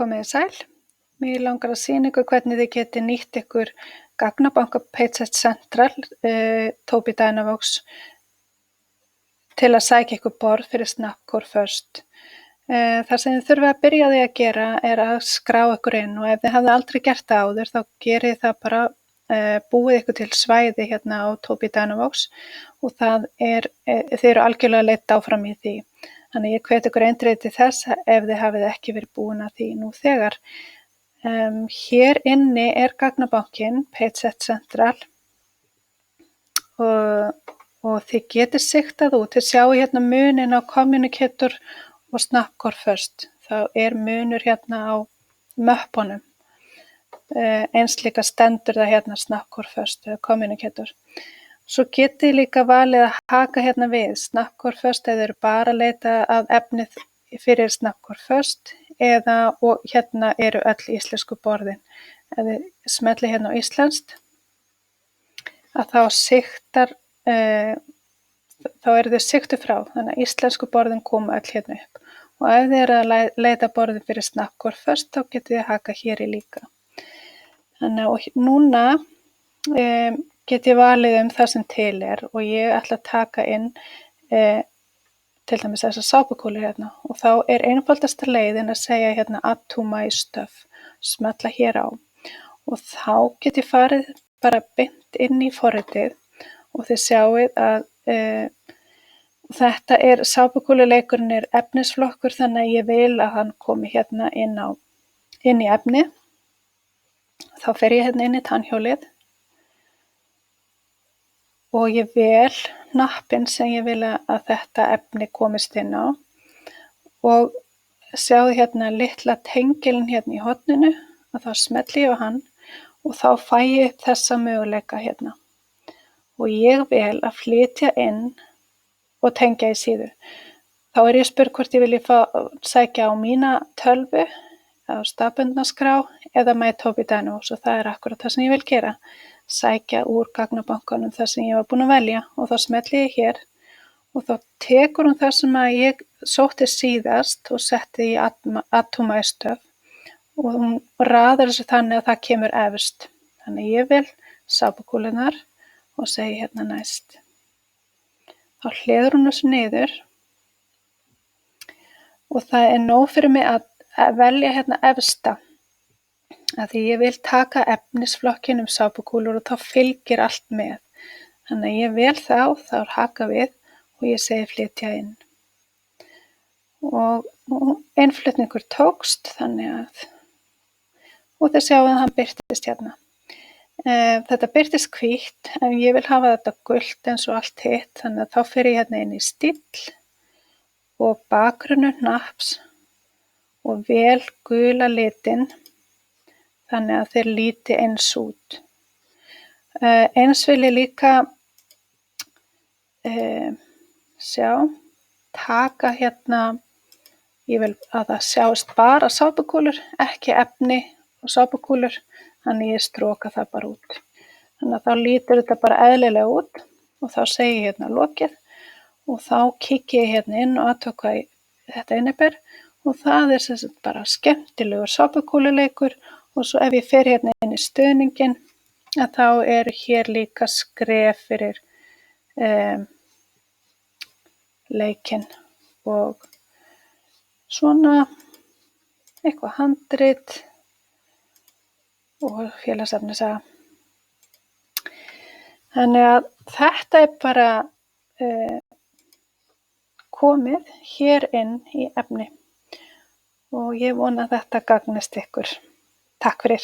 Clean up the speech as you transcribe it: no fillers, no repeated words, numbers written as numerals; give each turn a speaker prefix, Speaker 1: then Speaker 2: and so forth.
Speaker 1: Komiði sæl. Mig langar að sýna ykkur hvernig þið getið nýtt ykkur gagnabanka Payset Central Tobii Dynavox til að sækja ykkur borð fyrir Snapcore First. Það sem þið þurfið að byrja á því að gera er að skrá ykkur inn og ef þið hafið aldrei gert það áður þá gerið það bara búið ykkur til svæði hérna á Tobii Dynavox og þið eru algjörlega leidd áfram í því. Þannig ég hvet ykkur eindregið til þess ef þið hafið ekki verið búin að því nú þegar. Hér inni er gagnabankinn Payset Central og þið getið sigtað út. Þið sjáu hérna muninn á Communicator og Snapcore First. Það er munur hérna á möppunum. Eins líka stendur það hérna Snapcore First eða Communicator. Svo getið líka valið að haka hérna við Snapcore First eða eru bara að leita að efnið fyrir Snapcore First og hérna eru öll íslensku borðin. Ef þið smellið hérna á íslenskt að þá eru þið sigtuð frá, þannig að íslensku borðin koma öll hérna upp. Og ef þið eru að leita borðin fyrir Snapcore First þá getið þið haka hér í líka. Þannig og núna get ég valið það sem til er og ég ætla að taka inn til dæmis þessar sápukúlur hérna og þá er einfaldasta leiðin að segja hérna add to my stuff, smella hér á og þá get ég farið bara beint inn í forritið og þið sjáið að þetta sápukúluleikurinn er efnisflokkur þannig að ég vil að hann komi hérna inn í efni. Þá fer ég hérna inn í tannhjólið og ég vel hnappinn sem ég vil að þetta efni komist inn á og sjáðu hérna litla tengilinn hérna í horninu og þá smelli ég á hann og þá fæ ég upp þessa möguleika hérna og ég vel að flytja inn og tengja í síðu. Þá er ég spurð hvort ég vilji sækja á mína tölvu á staðbundna skrá eða My Tobii Dynavox og það er akkúrat það sem ég vil gera. Sækja úr gagnabankanum það sem ég var búin að velja og þá smelli ég hér og þá tekur hún það sem að ég sótti síðast og setti í add to my stuff og hún raðar þessu þannig að það kemur efst. Þannig ég vil sápukúlurnar og segi hérna næst. Þá hleður hún þessu niður og það er nóg fyrir mig að velja hérna efsta. Að því ég vil taka efnisflokkinn sápukúlur og þá fylgir allt með. Þannig að ég vel þá er haka við og ég segi flytja inn. Og innflutningur tókst og þið sjáum að hann birtist hérna. Þetta birtist hvítt en ég vil hafa þetta gult eins og allt hitt þannig að þá fer ég hérna inn í stíll og bakgrunnur hnapps og vel gula litinn. Þannig að þeir líti eins út. Eins vil ég líka taka hérna, ég vil að það sjáist bara sápukúlur, ekki efni og sápukúlur, þannig ég stróka það bara út. Þannig að þá lítur þetta bara eðlilega út og þá segi ég hérna lokið og þá kíki ég hérna inn og athuga hvað þetta inniber og það er sem sagt bara skemmtilegur sápukúluleikur. Og svo ef ég fer hérna inn í stuðninginn að þá eru hér líka skref fyrir leikinn og svona eitthvað handrit og félagsefnisaga. Þannig að þetta er bara komið hér inn í efni og ég vona að þetta gagnist ykkur. Takk fyrir.